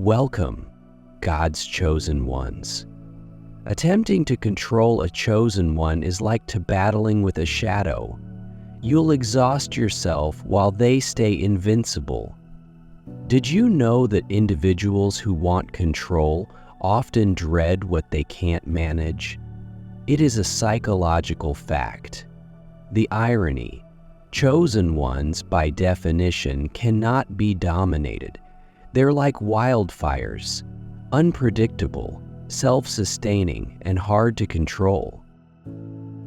Welcome, God's chosen ones. Attempting to control a chosen one is like to battling with a shadow. You'll exhaust yourself while they stay invincible. Did you know that individuals who want control often dread what they can't manage? It is a psychological fact. The irony: chosen ones, by definition, cannot be dominated. They're like wildfires, unpredictable, self-sustaining, and hard to control.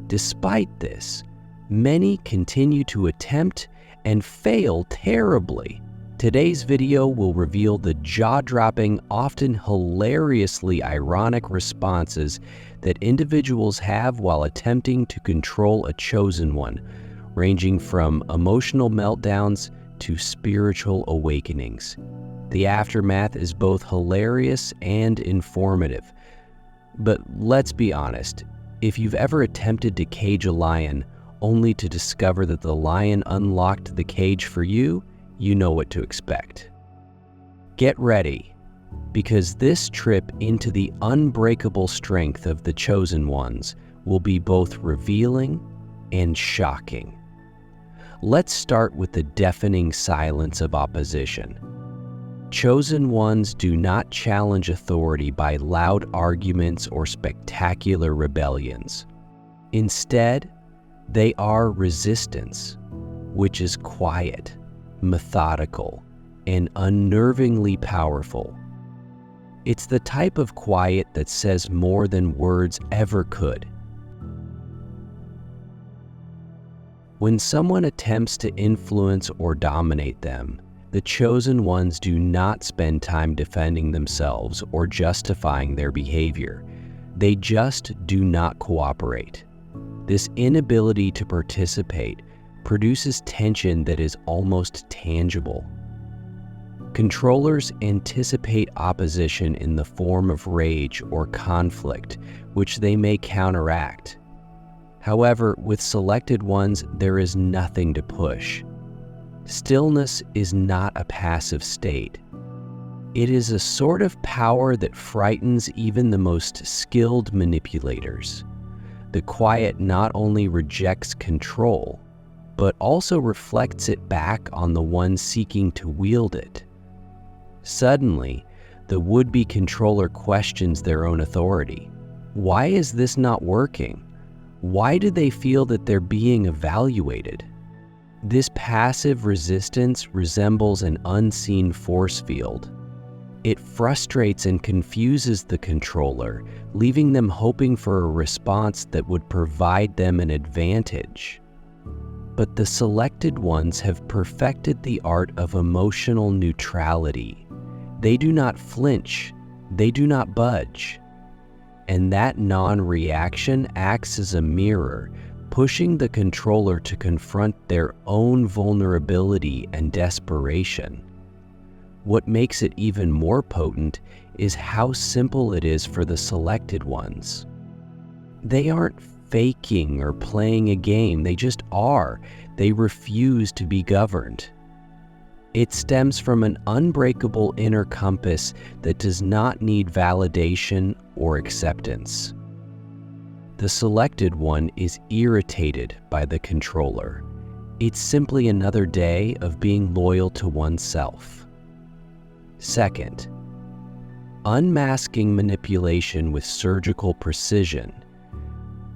Despite this, many continue to attempt and fail terribly. Today's video will reveal the jaw-dropping, often hilariously ironic responses that individuals have while attempting to control a chosen one, ranging from emotional meltdowns to spiritual awakenings. The aftermath is both hilarious and informative. But let's be honest, if you've ever attempted to cage a lion only to discover that the lion unlocked the cage for you, you know what to expect. Get ready, because this trip into the unbreakable strength of the chosen ones will be both revealing and shocking. Let's start with the deafening silence of opposition. Chosen ones do not challenge authority by loud arguments or spectacular rebellions. Instead, they are resistance, which is quiet, methodical, and unnervingly powerful. It's the type of quiet that says more than words ever could. When someone attempts to influence or dominate them, the chosen ones do not spend time defending themselves or justifying their behavior. They just do not cooperate. This inability to participate produces tension that is almost tangible. Controllers anticipate opposition in the form of rage or conflict, which they may counteract. However, with selected ones, there is nothing to push. Stillness is not a passive state. It is a sort of power that frightens even the most skilled manipulators. The quiet not only rejects control, but also reflects it back on the one seeking to wield it. Suddenly, the would-be controller questions their own authority. Why is this not working? Why do they feel that they're being evaluated? This passive resistance resembles an unseen force field. It frustrates and confuses the controller, leaving them hoping for a response that would provide them an advantage. But the selected ones have perfected the art of emotional neutrality. They do not flinch, they do not budge. And that non-reaction acts as a mirror, pushing the controller to confront their own vulnerability and desperation. What makes it even more potent is how simple it is for the selected ones. They aren't faking or playing a game, they just are. They refuse to be governed. It stems from an unbreakable inner compass that does not need validation or acceptance. The selected one is irritated by the controller. It's simply another day of being loyal to oneself. Second, unmasking manipulation with surgical precision.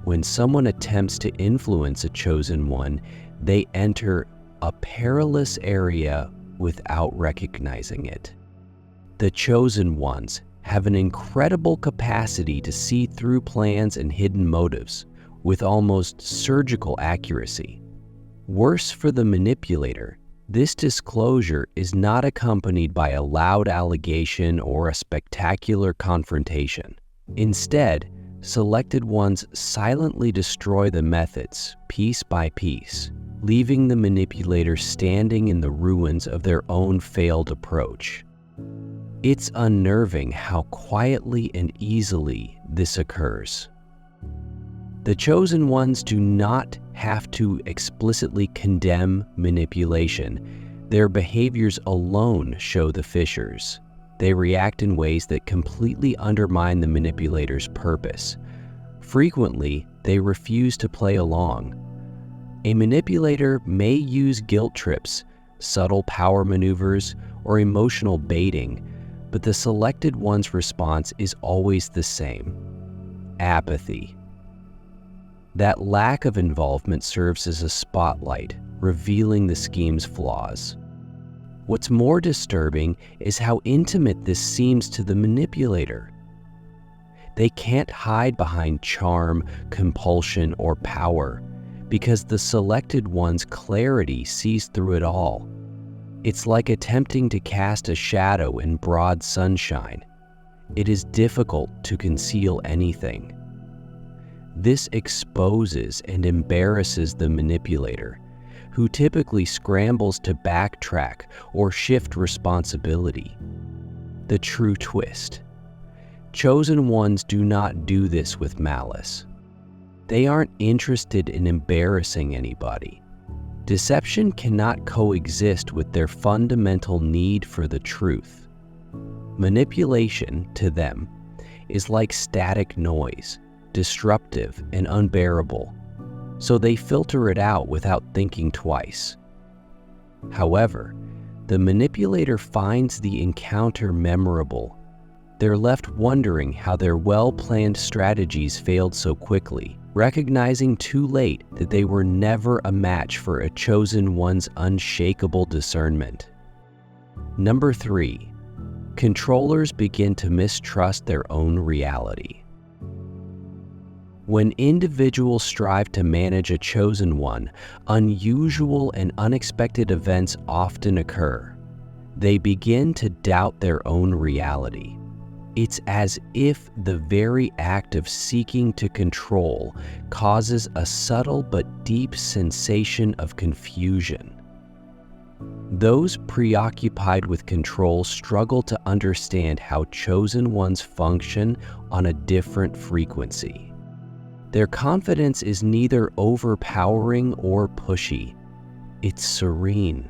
When someone attempts to influence a chosen one, they enter a perilous area without recognizing it. The chosen ones have an incredible capacity to see through plans and hidden motives with almost surgical accuracy. Worse for the manipulator, this disclosure is not accompanied by a loud allegation or a spectacular confrontation. Instead, selected ones silently destroy the methods piece by piece, leaving the manipulator standing in the ruins of their own failed approach. It's unnerving how quietly and easily this occurs. The chosen ones do not have to explicitly condemn manipulation. Their behaviors alone show the fissures. They react in ways that completely undermine the manipulator's purpose. Frequently, they refuse to play along. A manipulator may use guilt trips, subtle power maneuvers, or emotional baiting, but the selected one's response is always the same: apathy. That lack of involvement serves as a spotlight, revealing the scheme's flaws. What's more disturbing is how intimate this seems to the manipulator. They can't hide behind charm, compulsion, or power, because the selected one's clarity sees through it all. It's like attempting to cast a shadow in broad sunshine. It is difficult to conceal anything. This exposes and embarrasses the manipulator, who typically scrambles to backtrack or shift responsibility. The true twist: chosen ones do not do this with malice. They aren't interested in embarrassing anybody. Deception cannot coexist with their fundamental need for the truth. Manipulation, to them, is like static noise, disruptive and unbearable, so they filter it out without thinking twice. However, the manipulator finds the encounter memorable. They're left wondering how their well-planned strategies failed so quickly, recognizing too late that they were never a match for a chosen one's unshakable discernment. Number 3, controllers begin to mistrust their own reality. When individuals strive to manage a chosen one, unusual and unexpected events often occur. They begin to doubt their own reality. It's as if the very act of seeking to control causes a subtle but deep sensation of confusion. Those preoccupied with control struggle to understand how chosen ones function on a different frequency. Their confidence is neither overpowering or pushy. It's serene,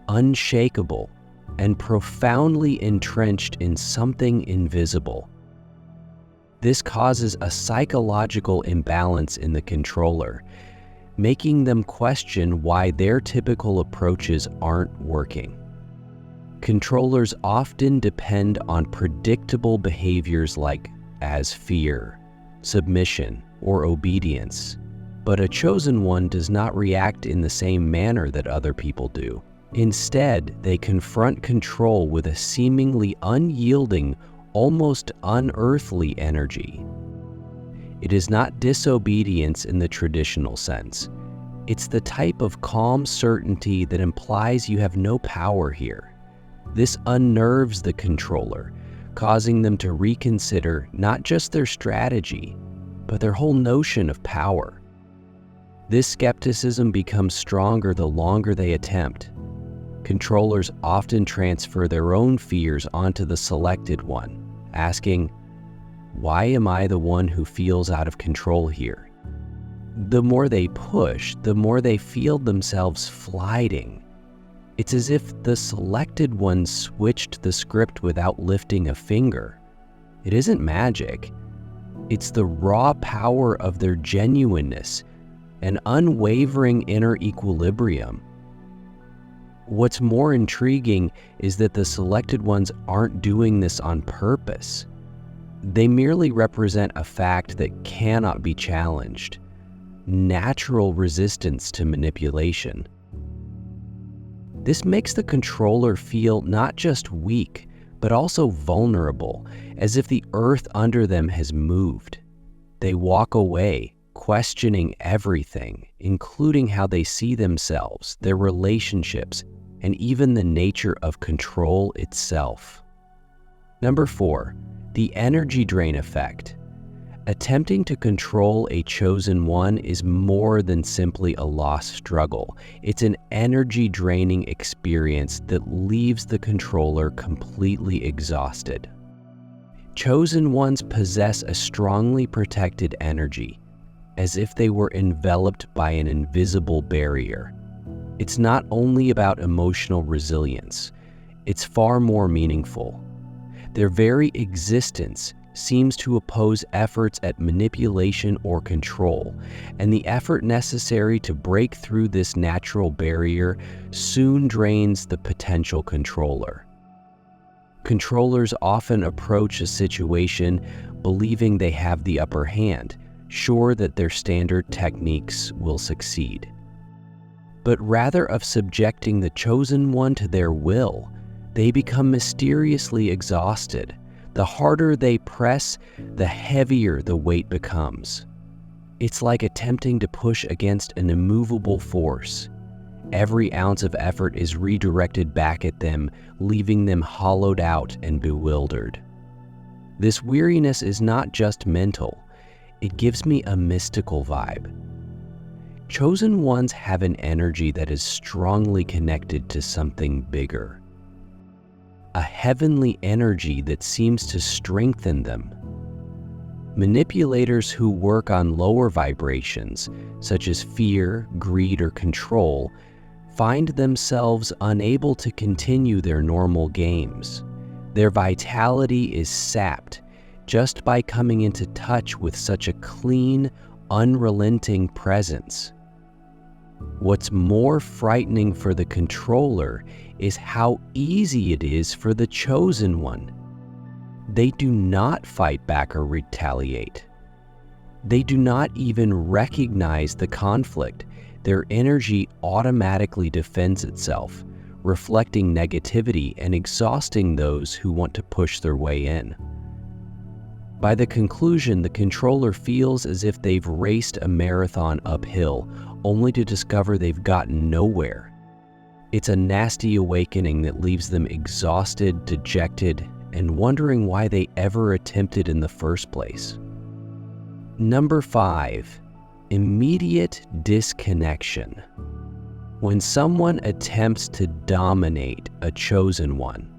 unshakable, and profoundly entrenched in something invisible. This causes a psychological imbalance in the controller, making them question why their typical approaches aren't working. Controllers often depend on predictable behaviors like fear, submission, or obedience, but a chosen one does not react in the same manner that other people do. Instead, they confront control with a seemingly unyielding, almost unearthly energy. It is not disobedience in the traditional sense. It's the type of calm certainty that implies you have no power here. This unnerves the controller, causing them to reconsider not just their strategy, but their whole notion of power. This skepticism becomes stronger the longer they attempt. Controllers often transfer their own fears onto the selected one, asking, "Why am I the one who feels out of control here?" The more they push, the more they feel themselves flighting. It's as if the selected one switched the script without lifting a finger. It isn't magic. It's the raw power of their genuineness, an unwavering inner equilibrium. What's more intriguing is that the selected ones aren't doing this on purpose. They merely represent a fact that cannot be challenged: natural resistance to manipulation. This makes the controller feel not just weak, but also vulnerable, as if the earth under them has moved. They walk away, questioning everything, including how they see themselves, their relationships, and even the nature of control itself. Number 4, the energy drain effect. Attempting to control a chosen one is more than simply a lost struggle. It's an energy-draining experience that leaves the controller completely exhausted. Chosen ones possess a strongly protected energy, as if they were enveloped by an invisible barrier. It's not only about emotional resilience, it's far more meaningful. Their very existence seems to oppose efforts at manipulation or control, and the effort necessary to break through this natural barrier soon drains the potential controller. Controllers often approach a situation believing they have the upper hand, sure that their standard techniques will succeed. But rather of subjecting the chosen one to their will, they become mysteriously exhausted. The harder they press, the heavier the weight becomes. It's like attempting to push against an immovable force. Every ounce of effort is redirected back at them, leaving them hollowed out and bewildered. This weariness is not just mental, it gives me a mystical vibe. Chosen ones have an energy that is strongly connected to something bigger. A heavenly energy that seems to strengthen them. Manipulators who work on lower vibrations, such as fear, greed, or control, find themselves unable to continue their normal games. Their vitality is sapped just by coming into touch with such a clean, unrelenting presence. What's more frightening for the controller is how easy it is for the chosen one. They do not fight back or retaliate. They do not even recognize the conflict. Their energy automatically defends itself, reflecting negativity and exhausting those who want to push their way in. By the conclusion, the controller feels as if they've raced a marathon uphill, only to discover they've gotten nowhere. It's a nasty awakening that leaves them exhausted, dejected, and wondering why they ever attempted in the first place. Number 5, immediate disconnection. When someone attempts to dominate a chosen one,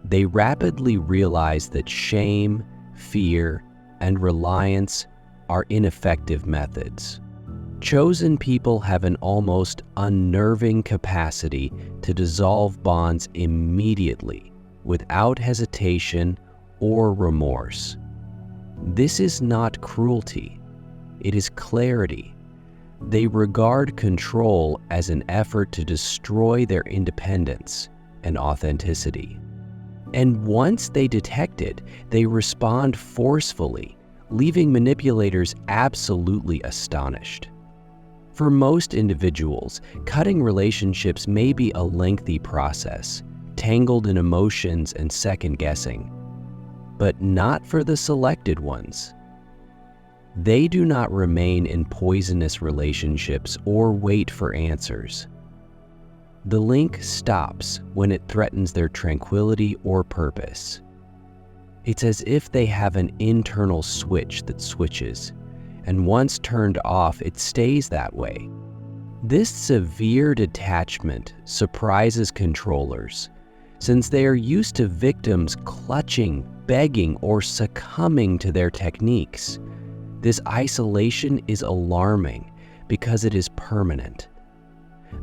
they rapidly realize that shame, fear, and reliance are ineffective methods. Chosen people have an almost unnerving capacity to dissolve bonds immediately, without hesitation or remorse. This is not cruelty, it is clarity. They regard control as an effort to destroy their independence and authenticity. And once they detect it, they respond forcefully, leaving manipulators absolutely astonished. For most individuals, cutting relationships may be a lengthy process, tangled in emotions and second-guessing, but not for the selected ones. They do not remain in poisonous relationships or wait for answers. The link stops when it threatens their tranquility or purpose. It's as if they have an internal switch that switches, and once turned off, it stays that way. This severe detachment surprises controllers, since they are used to victims clutching, begging, or succumbing to their techniques. This isolation is alarming because it is permanent.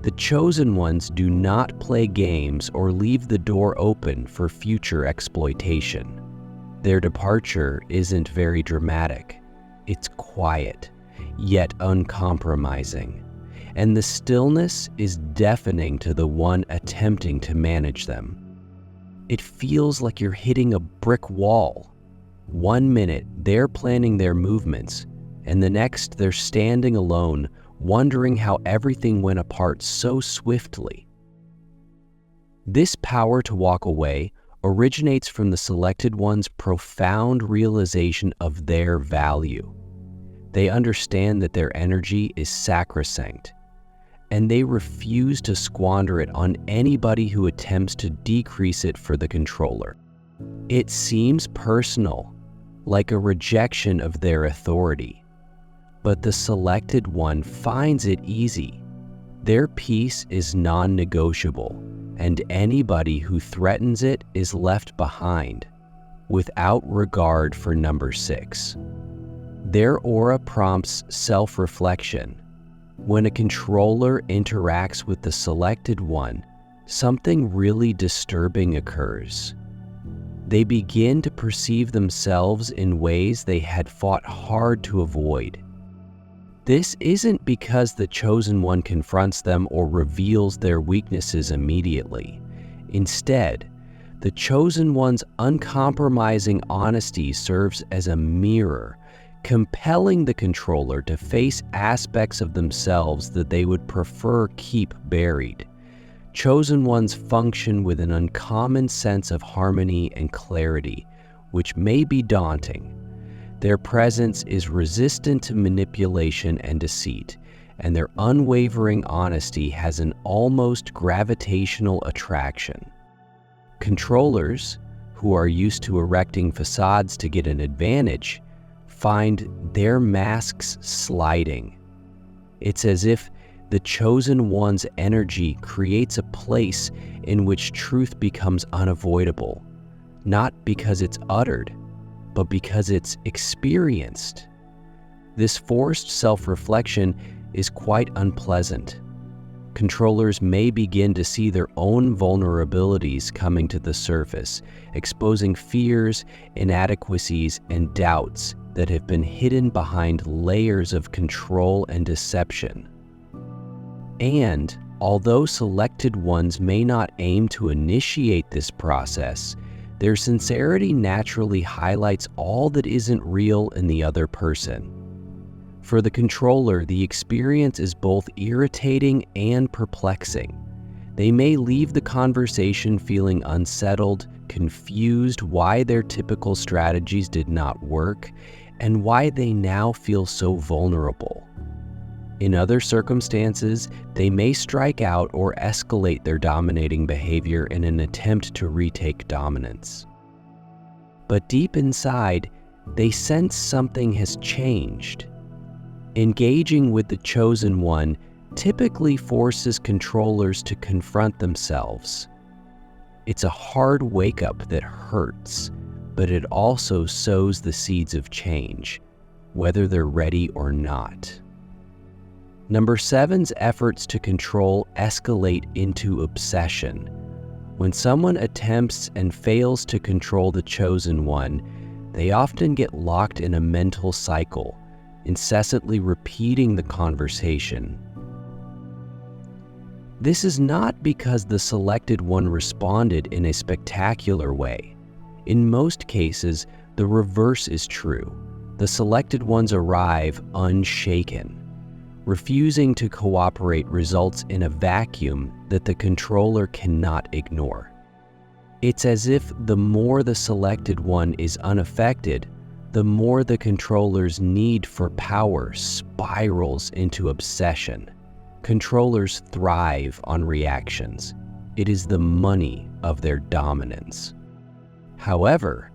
The chosen ones do not play games or leave the door open for future exploitation. Their departure isn't very dramatic. It's quiet, yet uncompromising, and the stillness is deafening to the one attempting to manage them. It feels like you're hitting a brick wall. One minute, they're planning their movements, and the next, they're standing alone, wondering how everything went apart so swiftly. This power to walk away originates from the selected one's profound realization of their value. They understand that their energy is sacrosanct, and they refuse to squander it on anybody who attempts to decrease it for the controller. It seems personal, like a rejection of their authority, but the selected one finds it easy. Their peace is non-negotiable, and anybody who threatens it is left behind, without regard for number 6. Their aura prompts self-reflection. When a controller interacts with the selected one, something really disturbing occurs. They begin to perceive themselves in ways they had fought hard to avoid. This isn't because the chosen one confronts them or reveals their weaknesses immediately. Instead, the chosen one's uncompromising honesty serves as a mirror, compelling the controller to face aspects of themselves that they would prefer keep buried. Chosen ones function with an uncommon sense of harmony and clarity, which may be daunting. Their presence is resistant to manipulation and deceit, and their unwavering honesty has an almost gravitational attraction. Controllers, who are used to erecting facades to get an advantage, find their masks sliding. It's as if the chosen one's energy creates a place in which truth becomes unavoidable, not because it's uttered, but because it's experienced. This forced self-reflection is quite unpleasant. Controllers may begin to see their own vulnerabilities coming to the surface, exposing fears, inadequacies, and doubts that have been hidden behind layers of control and deception. And although selected ones may not aim to initiate this process, their sincerity naturally highlights all that isn't real in the other person. For the controller, the experience is both irritating and perplexing. They may leave the conversation feeling unsettled, confused why their typical strategies did not work, and why they now feel so vulnerable. In other circumstances, they may strike out or escalate their dominating behavior in an attempt to retake dominance. But deep inside, they sense something has changed. Engaging with the chosen one typically forces controllers to confront themselves. It's a hard wake-up that hurts, but it also sows the seeds of change, whether they're ready or not. Number 7's efforts to control escalate into obsession. When someone attempts and fails to control the chosen one, they often get locked in a mental cycle, incessantly repeating the conversation. This is not because the selected one responded in a spectacular way. In most cases, the reverse is true. The selected ones arrive unshaken. Refusing to cooperate results in a vacuum that the controller cannot ignore. It's as if the more the selected one is unaffected, the more the controller's need for power spirals into obsession. Controllers thrive on reactions. It is the money of their dominance. However,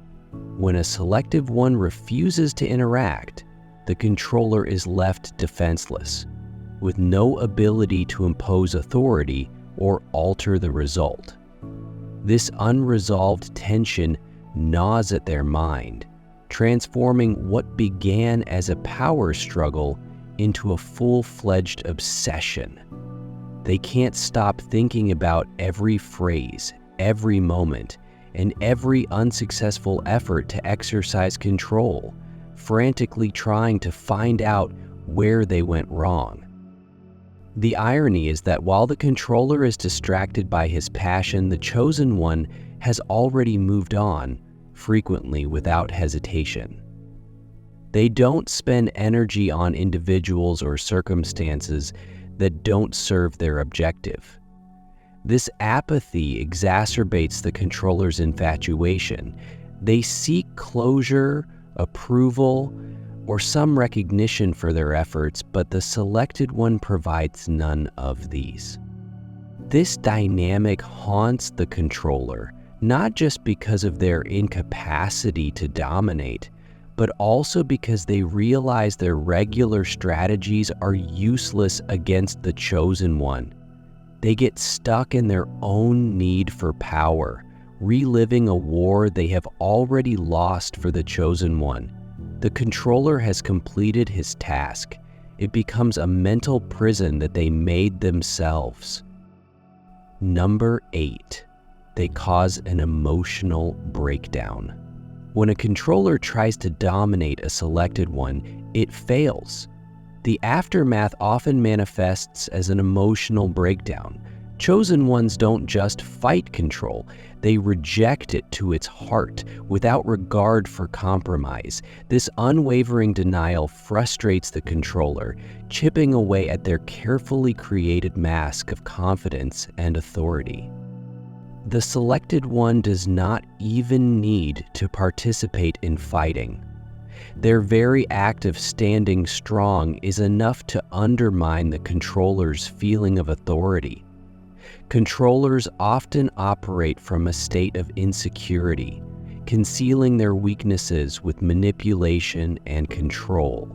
when a selective one refuses to interact, the controller is left defenseless, with no ability to impose authority or alter the result. This unresolved tension gnaws at their mind, transforming what began as a power struggle into a full-fledged obsession. They can't stop thinking about every phrase, every moment, and every unsuccessful effort to exercise control, frantically trying to find out where they went wrong. The irony is that while the controller is distracted by his passion, the chosen one has already moved on, frequently without hesitation. They don't spend energy on individuals or circumstances that don't serve their objective. This apathy exacerbates the controller's infatuation. They seek closure, approval, or some recognition for their efforts, but the selected one provides none of these. This dynamic haunts the controller, not just because of their incapacity to dominate, but also because they realize their regular strategies are useless against the chosen one. They get stuck in their own need for power, reliving a war they have already lost for the chosen one. The controller has completed his task. It becomes a mental prison that they made themselves. Number 8. they cause an emotional breakdown. When a controller tries to dominate a selected one, it fails. The aftermath often manifests as an emotional breakdown. Chosen ones don't just fight control, they reject it to its heart without regard for compromise. This unwavering denial frustrates the controller, chipping away at their carefully created mask of confidence and authority. The selected one does not even need to participate in fighting. Their very act of standing strong is enough to undermine the controller's feeling of authority. Controllers often operate from a state of insecurity, concealing their weaknesses with manipulation and control.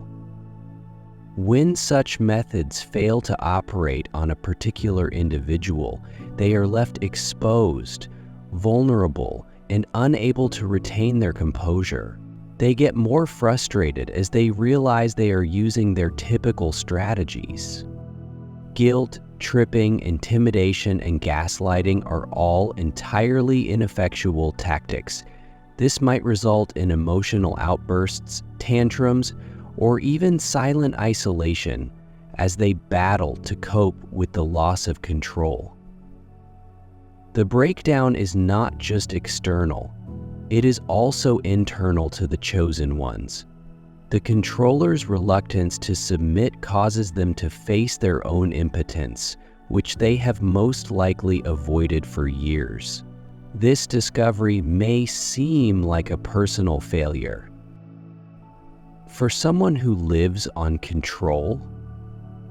When such methods fail to operate on a particular individual, they are left exposed, vulnerable, and unable to retain their composure. They get more frustrated as they realize they are using their typical strategies. Guilt, tripping, intimidation, and gaslighting are all entirely ineffectual tactics. This might result in emotional outbursts, tantrums, or even silent isolation as they battle to cope with the loss of control. The breakdown is not just external, it is also internal to the chosen ones. The controller's reluctance to submit causes them to face their own impotence, which they have most likely avoided for years. This discovery may seem like a personal failure. For someone who lives on control,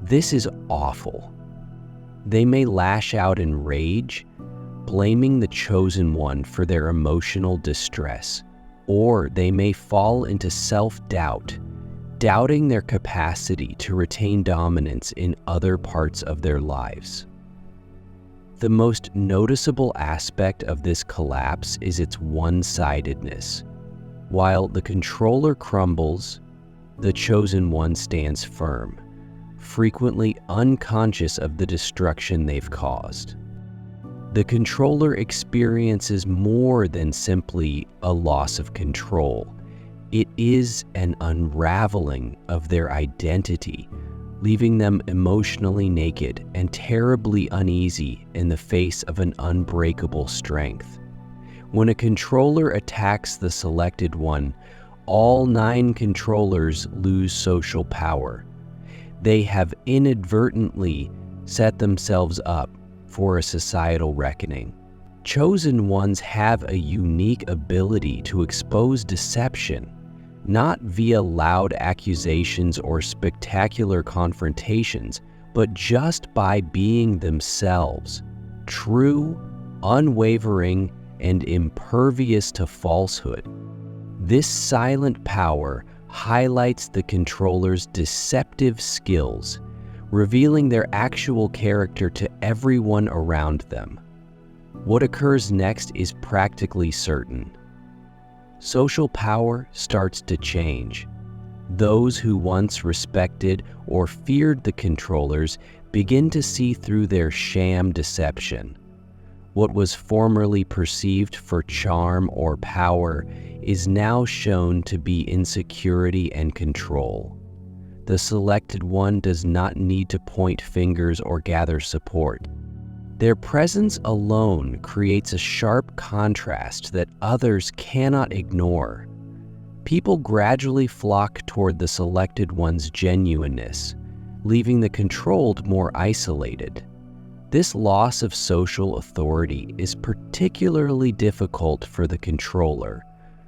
this is awful. They may lash out in rage, blaming the chosen one for their emotional distress, or they may fall into self-doubt, doubting their capacity to retain dominance in other parts of their lives. The most noticeable aspect of this collapse is its one-sidedness. While the controller crumbles, the chosen one stands firm, frequently unconscious of the destruction they've caused. The controller experiences more than simply a loss of control. It is an unraveling of their identity, leaving them emotionally naked and terribly uneasy in the face of an unbreakable strength. When a controller attacks the selected one, all 9 controllers lose social power. They have inadvertently set themselves up for a societal reckoning. Chosen ones have a unique ability to expose deception, not via loud accusations or spectacular confrontations, but just by being themselves, true, unwavering, and impervious to falsehood. This silent power highlights the controller's deceptive skills, revealing their actual character to everyone around them. What occurs next is practically certain. Social power starts to change. Those who once respected or feared the controllers begin to see through their sham deception. What was formerly perceived for charm or power is now shown to be insecurity and control. The selected one does not need to point fingers or gather support. Their presence alone creates a sharp contrast that others cannot ignore. People gradually flock toward the selected one's genuineness, leaving the controlled more isolated. This loss of social authority is particularly difficult for the controller,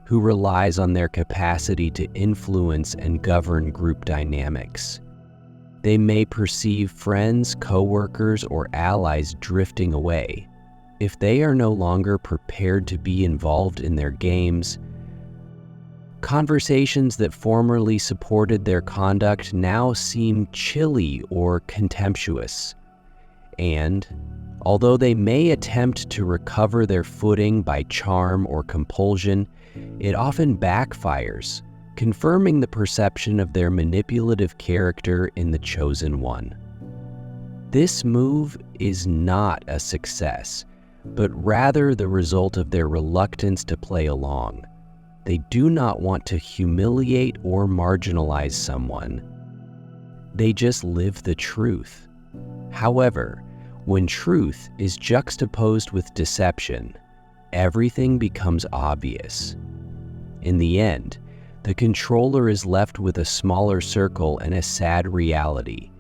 who relies on their capacity to influence and govern group dynamics. They may perceive friends, coworkers, or allies drifting away. If they are no longer prepared to be involved in their games, conversations that formerly supported their conduct now seem chilly or contemptuous. And, although they may attempt to recover their footing by charm or compulsion, it often backfires, confirming the perception of their manipulative character in the chosen one. This move is not a success, but rather the result of their reluctance to play along. They do not want to humiliate or marginalize someone. They just live the truth. However, when truth is juxtaposed with deception, everything becomes obvious. In the end, the controller is left with a smaller circle and a sad reality.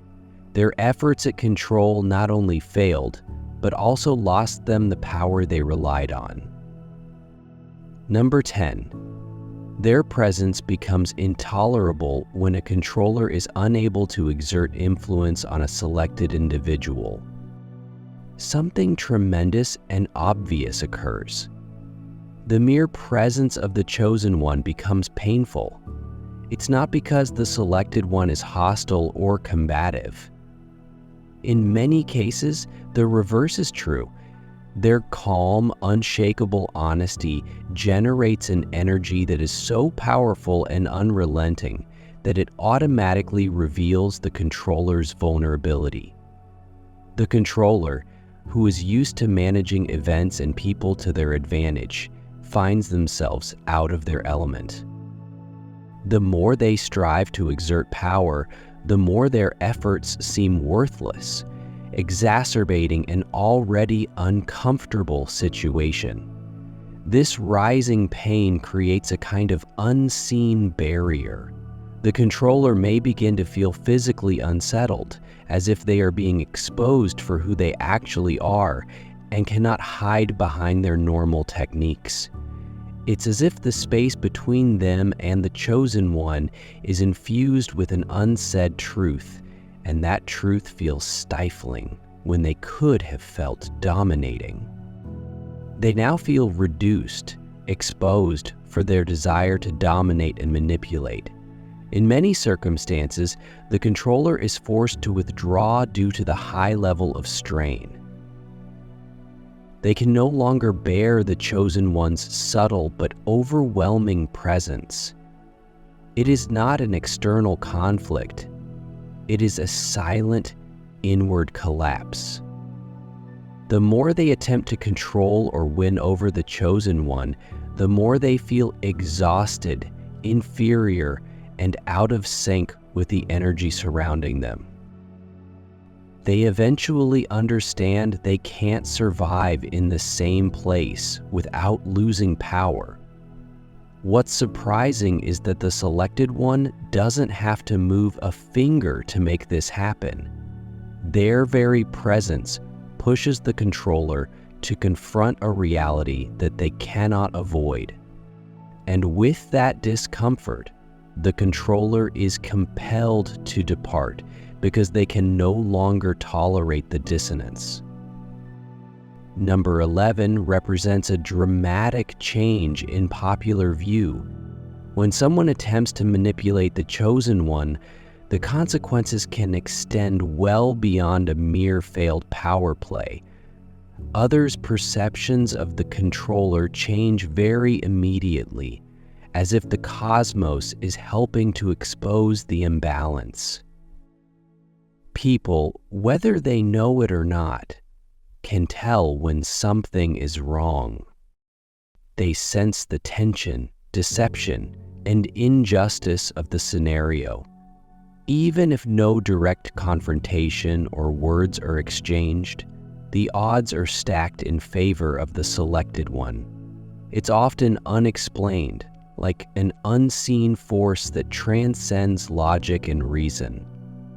Their efforts at control not only failed, but also lost them the power they relied on. Number 10. Their presence becomes intolerable when a controller is unable to exert influence on a selected individual. Something tremendous and obvious occurs. The mere presence of the chosen one becomes painful. It's not because the selected one is hostile or combative. In many cases, the reverse is true. Their calm, unshakable honesty generates an energy that is so powerful and unrelenting that it automatically reveals the controller's vulnerability. The controller, who is used to managing events and people to their advantage, finds themselves out of their element. The more they strive to exert power, the more their efforts seem worthless, exacerbating an already uncomfortable situation. This rising pain creates a kind of unseen barrier. The controller may begin to feel physically unsettled, as if they are being exposed for who they actually are and cannot hide behind their normal techniques. It's as if the space between them and the chosen one is infused with an unsaid truth, and that truth feels stifling when they could have felt dominating. They now feel reduced, exposed for their desire to dominate and manipulate. In many circumstances, the controller is forced to withdraw due to the high level of strain. They can no longer bear the chosen one's subtle but overwhelming presence. It is not an external conflict. It is a silent, inward collapse. The more they attempt to control or win over the chosen one, the more they feel exhausted, inferior, and out of sync with the energy surrounding them. They eventually understand they can't survive in the same place without losing power. What's surprising is that the selected one doesn't have to move a finger to make this happen. Their very presence pushes the controller to confront a reality that they cannot avoid. And with that discomfort, the controller is compelled to depart because they can no longer tolerate the dissonance. Number 11 represents a dramatic change in popular view. When someone attempts to manipulate the chosen one, the consequences can extend well beyond a mere failed power play. Others' perceptions of the controller change very immediately, as if the cosmos is helping to expose the imbalance. People, whether they know it or not, can tell when something is wrong. They sense the tension, deception, and injustice of the scenario. Even if no direct confrontation or words are exchanged, the odds are stacked in favor of the selected one. It's often unexplained, like an unseen force that transcends logic and reason.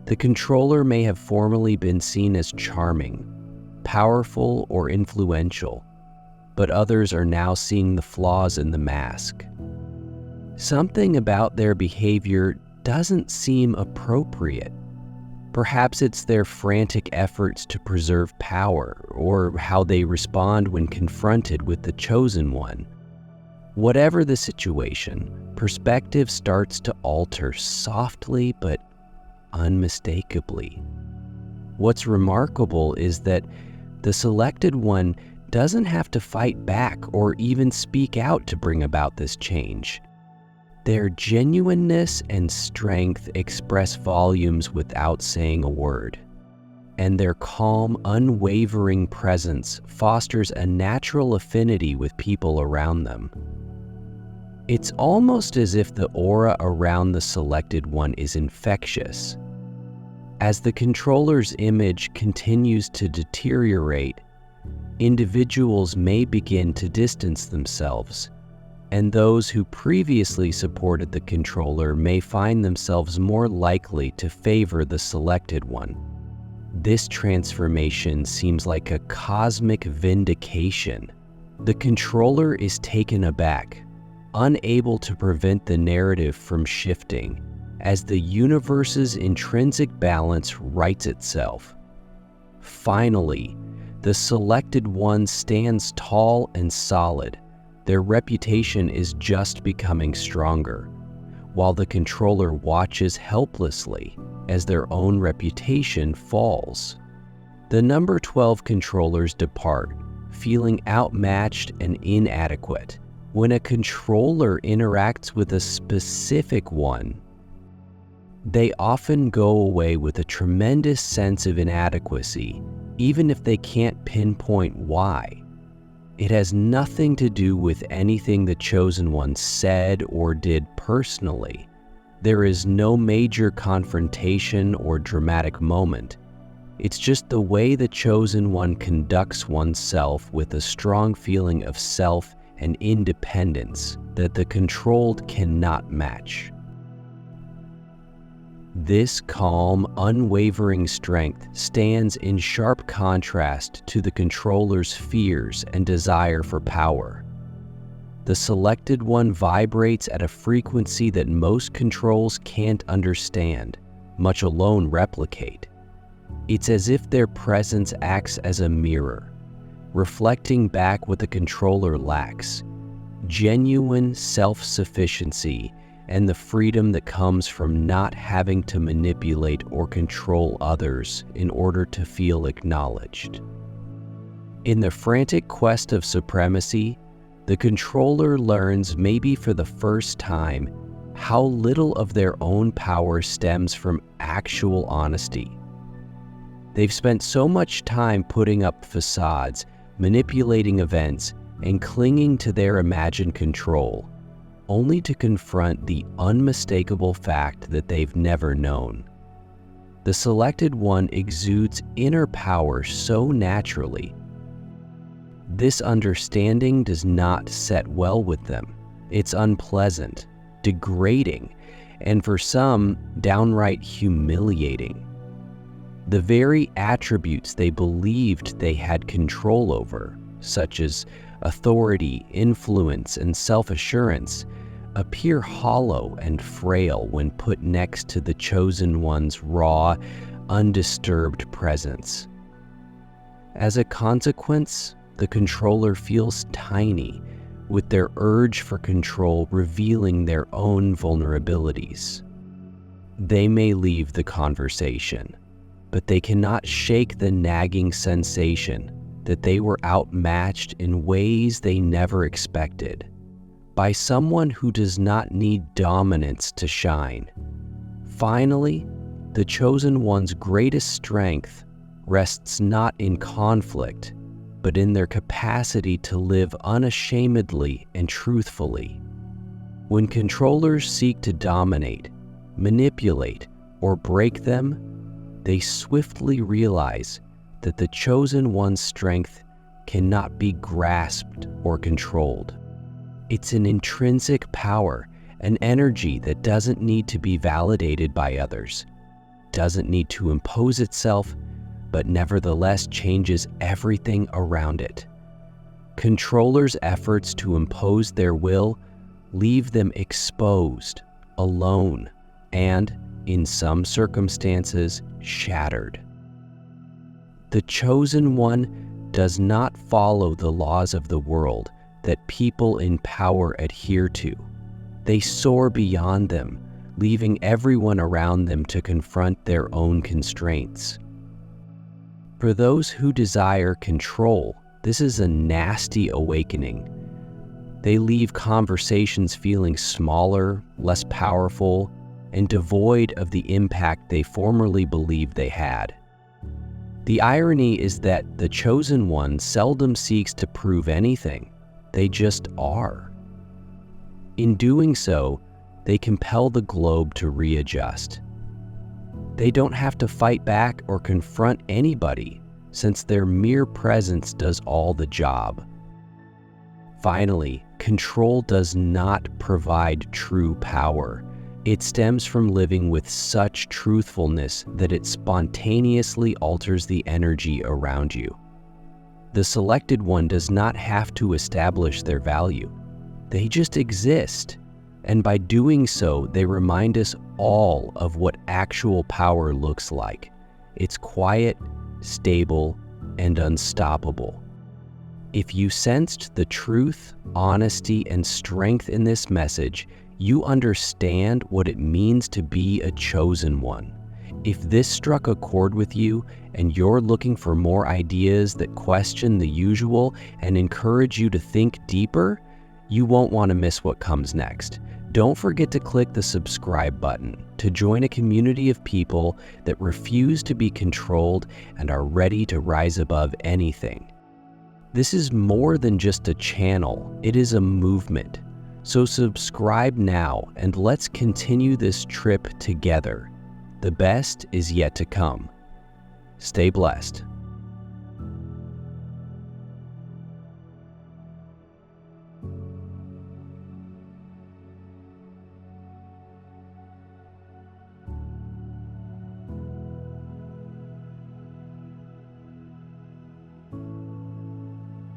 The controller may have formerly been seen as charming, powerful, or influential, but others are now seeing the flaws in the mask. Something about their behavior doesn't seem appropriate. Perhaps it's their frantic efforts to preserve power, or how they respond when confronted with the chosen one. Whatever the situation, perspective starts to alter softly but unmistakably. What's remarkable is that the selected one doesn't have to fight back or even speak out to bring about this change. Their genuineness and strength express volumes without saying a word. and their calm, unwavering presence fosters a natural affinity with people around them. It's almost as if the aura around the selected one is infectious. As the controller's image continues to deteriorate, individuals may begin to distance themselves, and those who previously supported the controller may find themselves more likely to favor the selected one. This transformation seems like a cosmic vindication. The controller is taken aback, unable to prevent the narrative from shifting, as the universe's intrinsic balance rights itself. Finally, the selected one stands tall and solid. Their reputation is just becoming stronger, while the controller watches helplessly as their own reputation falls. The number 12 controllers depart, feeling outmatched and inadequate. When a controller interacts with a specific one, they often go away with a tremendous sense of inadequacy, even if they can't pinpoint why. It has nothing to do with anything the chosen one said or did personally. There is no major confrontation or dramatic moment. It's just the way the chosen one conducts oneself with a strong feeling of self and independence that the controlled cannot match. This calm, unwavering strength stands in sharp contrast to the controller's fears and desire for power. The selected one vibrates at a frequency that most controls can't understand, much alone replicate. It's as if their presence acts as a mirror, reflecting back what the controller lacks: genuine self-sufficiency and the freedom that comes from not having to manipulate or control others in order to feel acknowledged. In the frantic quest of supremacy, the controller learns, maybe for the first time, how little of their own power stems from actual honesty. They've spent so much time putting up facades, manipulating events, and clinging to their imagined control, only to confront the unmistakable fact that they've never known. The selected one exudes inner power so naturally. This understanding does not set well with them. It's unpleasant, degrading, and for some, downright humiliating. The very attributes they believed they had control over, such as authority, influence, and self-assurance, appear hollow and frail when put next to the chosen one's raw, undisturbed presence. As a consequence, the controller feels tiny, with their urge for control revealing their own vulnerabilities. They may leave the conversation, but they cannot shake the nagging sensation that they were outmatched in ways they never expected, by someone who does not need dominance to shine. Finally, the chosen one's greatest strength rests not in conflict, but in their capacity to live unashamedly and truthfully. When controllers seek to dominate, manipulate, or break them, they swiftly realize that the chosen one's strength cannot be grasped or controlled. It's an intrinsic power, an energy that doesn't need to be validated by others, doesn't need to impose itself, but nevertheless changes everything around it. Controllers' efforts to impose their will leave them exposed, alone, and, in some circumstances, shattered. The chosen one does not follow the laws of the world that people in power adhere to. They soar beyond them, leaving everyone around them to confront their own constraints. For those who desire control, this is a nasty awakening. They leave conversations feeling smaller, less powerful, and devoid of the impact they formerly believed they had. The irony is that the chosen one seldom seeks to prove anything. They just are. In doing so, they compel the globe to readjust. They don't have to fight back or confront anybody, since their mere presence does all the job. Finally, control does not provide true power. It stems from living with such truthfulness that it spontaneously alters the energy around you. The selected one does not have to establish their value. They just exist. And by doing so, they remind us all of what actual power looks like. It's quiet, stable, and unstoppable. If you sensed the truth, honesty, and strength in this message, you understand what it means to be a chosen one. If this struck a chord with you and you're looking for more ideas that question the usual and encourage you to think deeper, you won't want to miss what comes next. Don't forget to click the subscribe button to join a community of people that refuse to be controlled and are ready to rise above anything. This is more than just a channel, it is a movement. So subscribe now and let's continue this trip together. The best is yet to come. Stay blessed.